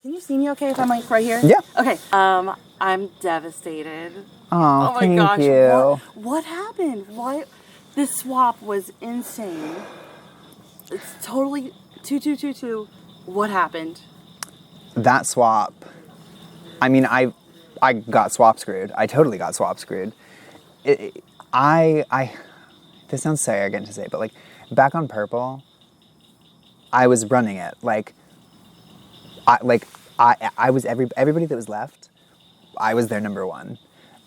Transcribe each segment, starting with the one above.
Can you see me okay if I'm like right here? Yeah. Okay. I'm devastated. Oh, my thank gosh. you. What happened? Why? This swap was insane. It's totally 2222. What happened? That swap. I mean, I got swap screwed. I totally got swap screwed. I. This sounds so arrogant to say, but like back on Purple, I was running it. I was everybody that was left. I was their number one.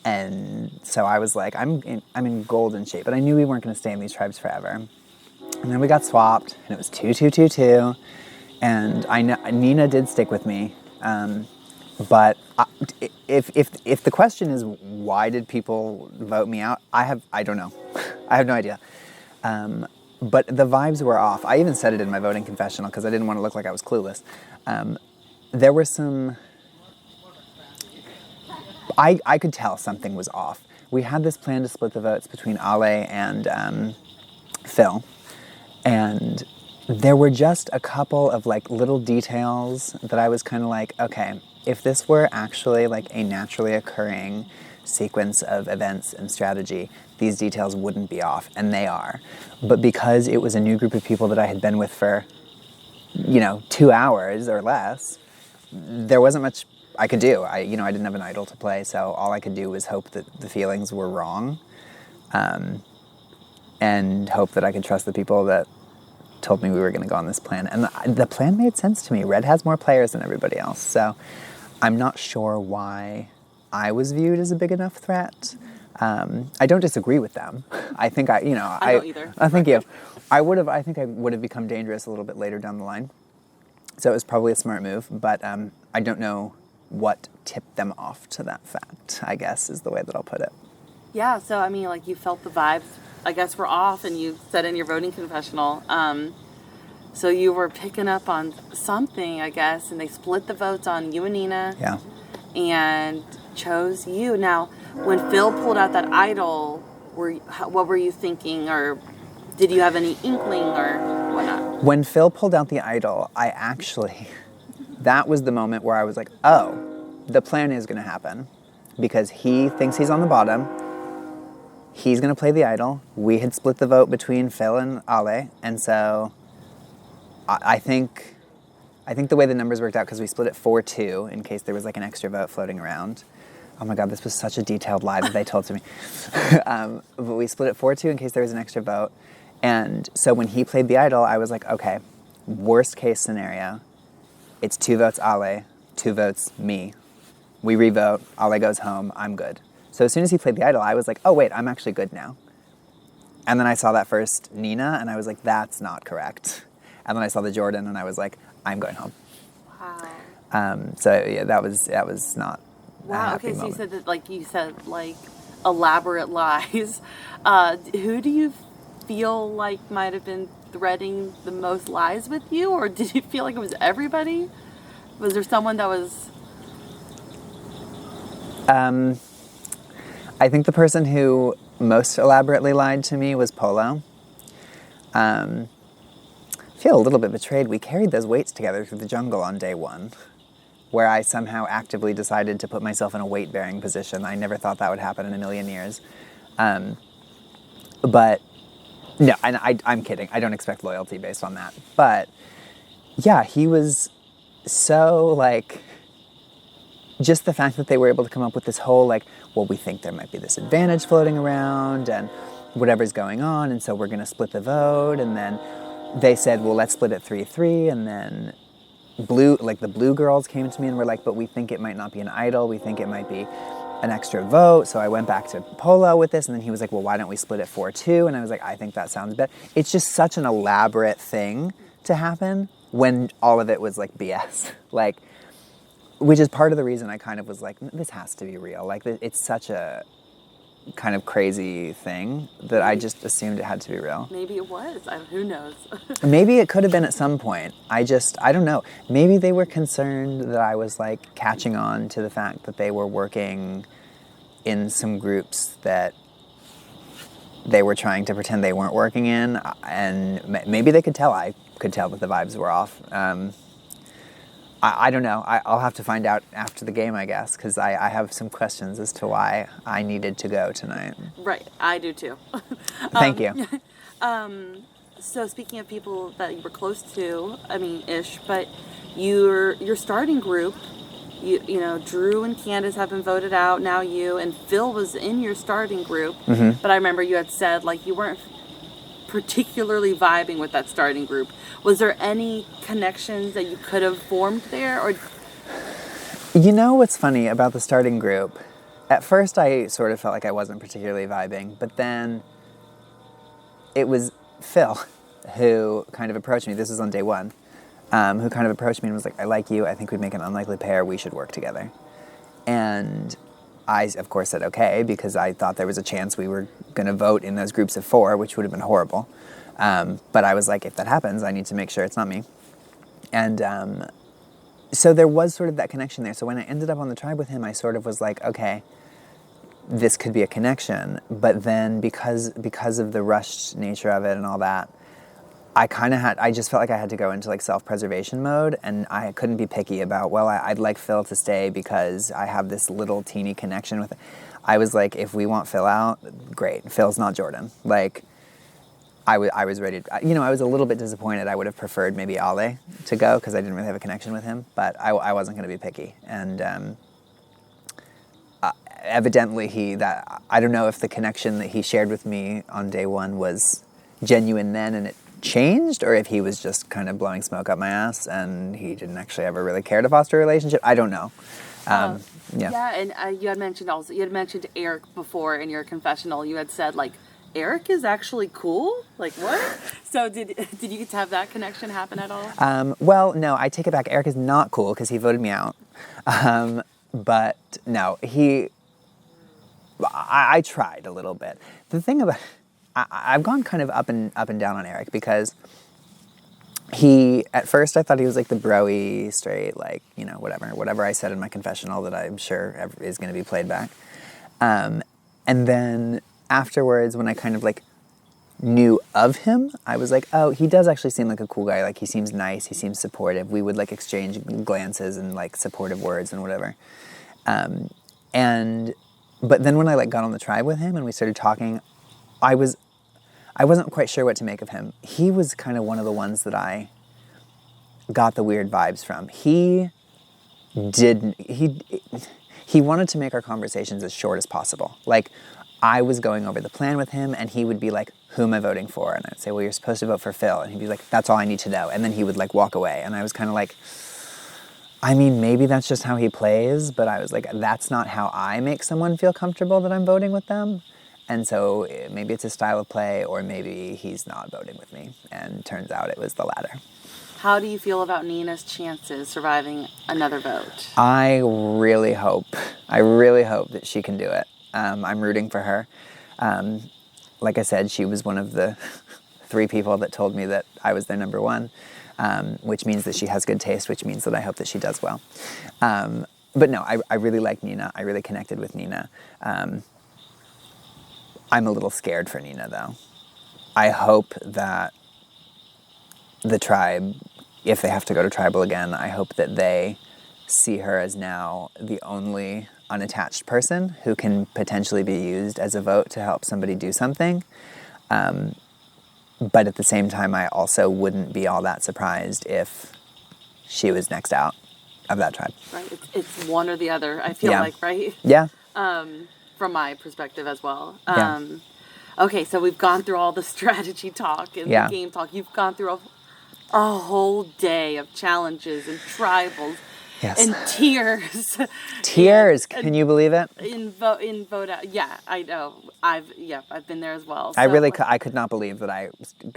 And so I was like, I'm in golden shape, but I knew we weren't going to stay in these tribes forever. And then we got swapped, and it was 2-2-2-2, and I know Nina did stick with me, but if the question is why did people vote me out, I don't know, I have no idea. But the vibes were off. I even said it in my voting confessional because I didn't want to look like I was clueless. There were some. I could tell something was off. We had this plan to split the votes between Ale and Phil, and there were just a couple of like little details that I was kind of like, okay, if this were actually like a naturally occurring sequence of events and strategy, these details wouldn't be off, and they are. But because it was a new group of people that I had been with for, 2 hours or less, there wasn't much I could do. I didn't have an idol to play, so all I could do was hope that the feelings were wrong, and hope that I could trust the people that told me we were going to go on this plan. And the plan made sense to me. Red has more players than everybody else, so I'm not sure why I was viewed as a big enough threat. I don't disagree with them. I think I don't either. Thank you. I think I would have become dangerous a little bit later down the line. So it was probably a smart move, but I don't know what tipped them off to that fact, I guess, is the way that I'll put it. Yeah, so I mean, like you felt the vibes, I guess, were off, and you said in your voting confessional. So you were picking up on something, I guess, and they split the votes on you and Nina. Yeah. And chose you. Now, when Phil pulled out that idol, what were you thinking, or did you have any inkling or whatnot? When Phil pulled out the idol, that was the moment where I was like, oh, the plan is going to happen. Because he thinks he's on the bottom. He's going to play the idol. We had split the vote between Phil and Ale. And so I think the way the numbers worked out, because we split it 4-2 in case there was like an extra vote floating around. Oh my God, this was such a detailed lie that they told to me. But we split it 4-2 in case there was an extra vote. And so when he played the idol, I was like, okay, worst case scenario, it's 2 votes Ale, 2 votes me. We re-vote, Ale goes home, I'm good. So as soon as he played the idol, I was like, oh wait, I'm actually good now. And then I saw that first Nina, and I was like, that's not correct. And then I saw the Jordan, and I was like, I'm going home. Wow. So yeah, that was not. Wow. Okay, so moment. you said elaborate lies. Who do you feel like might have been threading the most lies with you, or did you feel like it was everybody? Was there someone that was? I think the person who most elaborately lied to me was Polo. I feel a little bit betrayed. We carried those weights together through the jungle on day 1, where I somehow actively decided to put myself in a weight-bearing position. I never thought that would happen in a million years. But no, and I'm kidding. I don't expect loyalty based on that. But yeah, he was so just the fact that they were able to come up with this whole well, we think there might be this advantage floating around and whatever's going on, and so we're going to split the vote. And then they said, well, let's split it 3-3. And then the blue girls came to me and were like, but we think it might not be an idol. We think it might be an extra vote. So I went back to Polo with this, and then he was like, well, why don't we split it 4-2? And I was like, I think that sounds better. It's just such an elaborate thing to happen when all of it was BS. Which is part of the reason I kind of was like, this has to be real. It's such a kind of crazy thing that I just assumed it had to be real. Maybe it was. Who knows? Maybe it could have been at some point. I don't know. Maybe they were concerned that I was catching on to the fact that they were working in some groups that they were trying to pretend they weren't working in, and maybe they could tell. I could tell that the vibes were off. I don't know. I'll have to find out after the game, I guess, because I have some questions as to why I needed to go tonight. Right, I do too. Thank you. So speaking of people that you were close to, I mean, ish, but your starting group, you know, Drew and Candace have been voted out. Now you and Phil was in your starting group, but I remember you had said like you weren't particularly vibing with that starting group. Was there any connections that you could have formed there, or? You know what's funny about the starting group? At first, I sort of felt like I wasn't particularly vibing, but then it was Phil who kind of approached me. This was on day one. Who kind of approached me and was like, I like you. I think we'd make an unlikely pair. We should work together. And I, of course, said okay, because I thought there was a chance we were going to vote in those groups of 4, which would have been horrible. But I was like, if that happens, I need to make sure it's not me. And so there was sort of that connection there. So when I ended up on the tribe with him, I sort of was like, okay, this could be a connection. But then because of the rushed nature of it and all that, I just felt like I had to go into like self-preservation mode, and I couldn't be picky about, well, I'd like Phil to stay because I have this little teeny connection with it. I was like, if we want Phil out, great. Phil's not Jordan. Like, I was ready to, I was a little bit disappointed. I would have preferred maybe Ale to go because I didn't really have a connection with him, but I wasn't going to be picky. And evidently I don't know if the connection that he shared with me on day one was genuine then and it changed, or if he was just kind of blowing smoke up my ass and he didn't actually ever really care to foster a relationship. I don't know. Yeah, and you had mentioned Eric before in your confessional. You had said like, Eric is actually cool? Like, what? So did you get to have that connection happen at all? Well, no, I take it back. Eric is not cool because he voted me out. But no, I tried a little bit. The thing about, I've gone kind of up and down on Eric because at first I thought he was like the bro-y, straight, like, whatever I said in my confessional that I'm sure is going to be played back. And then afterwards, when I kind of like knew of him, I was like, oh, he does actually seem like a cool guy. Like, he seems nice. He seems supportive. We would like exchange glances and like supportive words and whatever. But then when I like got on the tribe with him and we started talking, I wasn't quite sure what to make of him. He was kind of one of the ones that I got the weird vibes from. He wanted to make our conversations as short as possible. Like, I was going over the plan with him, and he would be like, who am I voting for? And I'd say, well, you're supposed to vote for Phil. And he'd be like, that's all I need to know. And then he would like walk away. And I was kind of like, I mean, maybe that's just how he plays, but I was like, that's not how I make someone feel comfortable that I'm voting with them. And so maybe it's a style of play, or maybe he's not voting with me. And turns out it was the latter. How do you feel about Nina's chances surviving another vote? I really hope that she can do it. I'm rooting for her. Like I said, she was one of the 3 people that told me that I was their number 1, which means that she has good taste, which means that I hope that she does well. But no, I really like Nina. I really connected with Nina. I'm a little scared for Nina, though. I hope that the tribe, if they have to go to tribal again, I hope that they see her as now the only unattached person who can potentially be used as a vote to help somebody do something. But at the same time, I also wouldn't be all that surprised if she was next out of that tribe. Right, it's one or the other, I feel like, right? Yeah. From my perspective as well. Yeah. Okay, so we've gone through all the strategy talk and the game talk. You've gone through a whole day of challenges and tribals. Yes. And tears. Tears. Can you believe it? In vote out. Yeah, I know. I've been there as well. So, I could not believe that I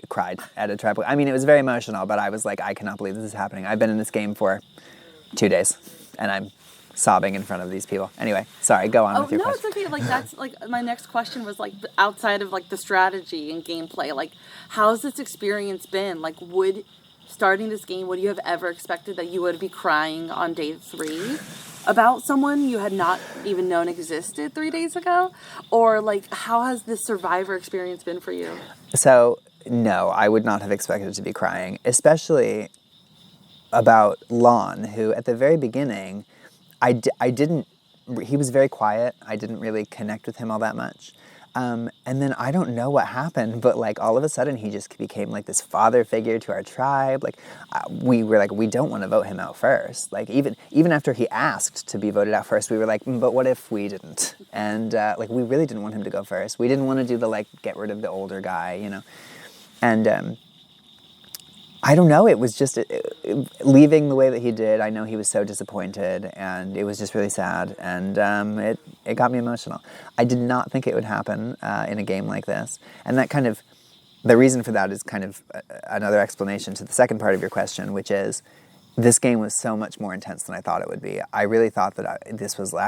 cried at a tribal. I mean, it was very emotional, but I was like, I cannot believe this is happening. I've been in this game for 2 days, and I'm sobbing in front of these people. Anyway, sorry, go on with your question. No, it's okay. Like, that's like my next question was like outside of like the strategy and gameplay. Like, how's this experience been? Like, starting this game, would you have ever expected that you would be crying on day 3 about someone you had not even known existed 3 days ago? Or like, how has this survivor experience been for you? So, no, I would not have expected to be crying, especially about Lon, who at the very beginning, I didn't, he was very quiet. I didn't really connect with him all that much. And then I don't know what happened, but like all of a sudden he just became like this father figure to our tribe. Like we were like, we don't want to vote him out first. Like even after he asked to be voted out first, we were like, but what if we didn't? And like we really didn't want him to go first. We didn't want to do the like get rid of the older guy, you know. And I don't know, it was just leaving the way that he did. I know he was so disappointed, and it was just really sad, and it got me emotional. I did not think it would happen in a game like this, and that kind of, the reason for that is kind of another explanation to the second part of your question, which is this game was so much more intense than I thought it would be. I really thought that I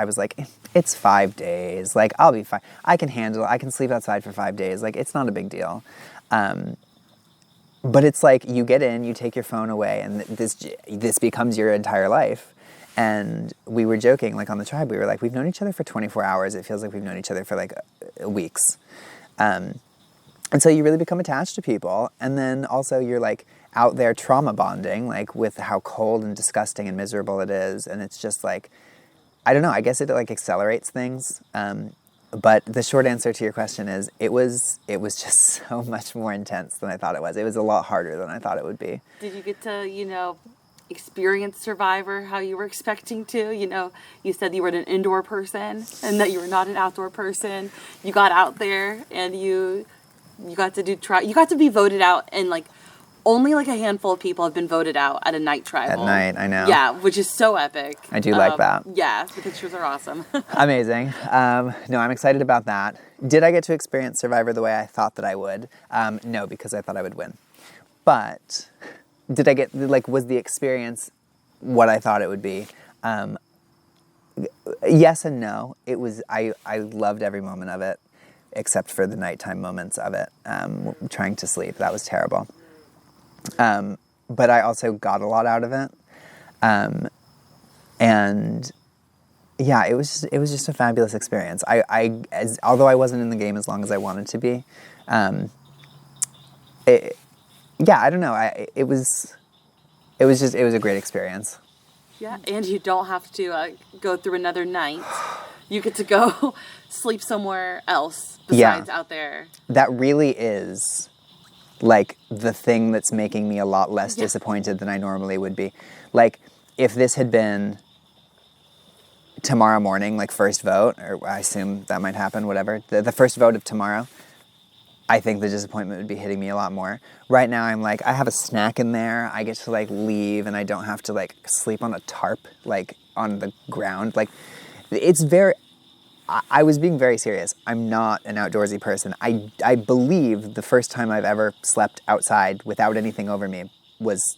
was like, it's 5 days, like I'll be fine. I can handle it. I can sleep outside for 5 days. Like it's not a big deal. But it's like you get in, you take your phone away, and this becomes your entire life. And we were joking, like on the tribe, we were like, we've known each other for 24 hours. It feels like we've known each other for like weeks. And so you really become attached to people. And then also you're like out there trauma bonding, like with how cold and disgusting and miserable it is. And it's just like, I don't know, I guess it like accelerates things. But the short answer to your question is it was just so much more intense than I thought it was. It was a lot harder than I thought it would be. Did you get to, experience Survivor how you were expecting to? You said you were an indoor person and that you were not an outdoor person. You got out there and you got to you got to be voted out, and like only like a handful of people have been voted out at a night tribal. At night, I know. Yeah, which is so epic. I do like that. Yeah, the pictures are awesome. Amazing. No, I'm excited about that. Did I get to experience Survivor the way I thought that I would? No, because I thought I would win. But did I get, like, was the experience what I thought it would be? Yes and no. It was, I loved every moment of it, except for the nighttime moments of it, trying to sleep. That was terrible. But I also got a lot out of it. And yeah, it was just a fabulous experience. Although I wasn't in the game as long as I wanted to be, I don't know. It was a great experience. Yeah, and you don't have to go through another night. You get to go sleep somewhere else besides out there. That really is like the thing that's making me a lot less disappointed than I normally would be. Like if this had been tomorrow morning, like first vote, or I assume that might happen, whatever, the first vote of tomorrow, I think the disappointment would be hitting me a lot more. Right now I'm like, I have a snack in there, I get to like leave, and I don't have to like sleep on a tarp, like on the ground. Like it's very, I was being very serious. I'm not an outdoorsy person. I believe the first time I've ever slept outside without anything over me was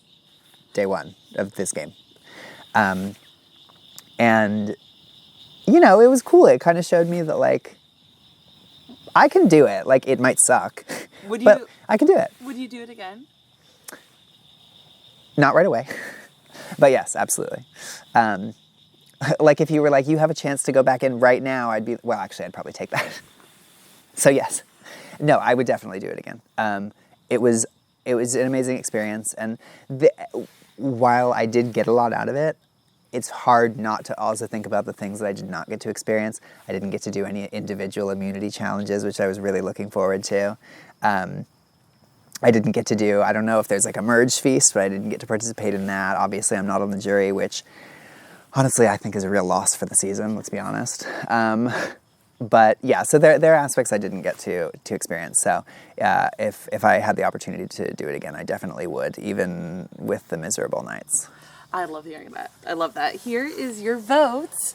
day one of this game. And, it was cool. It kind of showed me that, like, I can do it. Like, it might suck, but I can do it. Would you do it again? Not right away. But yes, absolutely. Like if you were like, you have a chance to go back in right now, I'd probably take that. So yes. No, I would definitely do it again. It was an amazing experience, and while I did get a lot out of it, it's hard not to also think about the things that I did not get to experience. I didn't get to do any individual immunity challenges, which I was really looking forward to. I didn't get to do, I don't know if there's like a merge feast, but I didn't get to participate in that. Obviously, I'm not on the jury, which honestly, I think is a real loss for the season, let's be honest. But yeah, so there are aspects I didn't get to experience. So if I had the opportunity to do it again, I definitely would, even with the miserable nights. I love hearing that. I love that. Here is your vote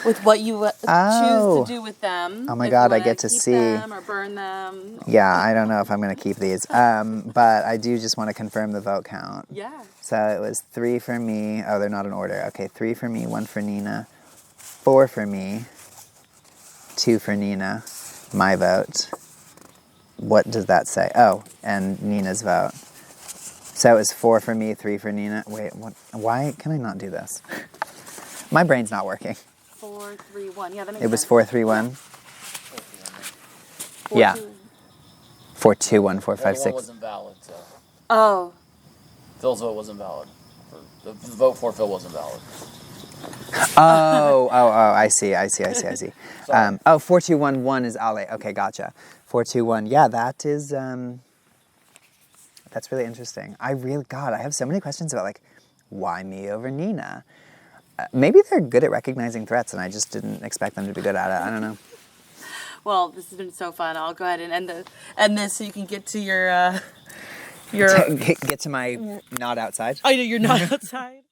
with what you choose to do with them. Oh my God, I get to see. Them or burn them. Yeah, I don't know if I'm going to keep these. But I do just want to confirm the vote count. Yeah. So it was 3 for me. Oh, they're not in order. Okay, 3 for me, 1 for Nina, 4 for me, 2 for Nina, my vote. What does that say? Oh, and Nina's vote. So it was 4 for me, 3 for Nina. Wait, what? Why can I not do this? My brain's not working. 4, 3, 1. Yeah, that makes sense. It was 4, 3, 1. Yeah. 4, 2, 1, 4, 5, 6. Wasn't valid, so. Oh. Phil's vote wasn't valid. The vote for Phil wasn't valid. Oh, I see. Sorry. 4211 is Ale. Okay, gotcha. 421. Yeah, that is, that's really interesting. God, I have so many questions about, like, why me over Nina? Maybe they're good at recognizing threats, and I just didn't expect them to be good at it. I don't know. Well, this has been so fun. I'll go ahead and end this so you can get to your Get to my not outside. I know you're not outside.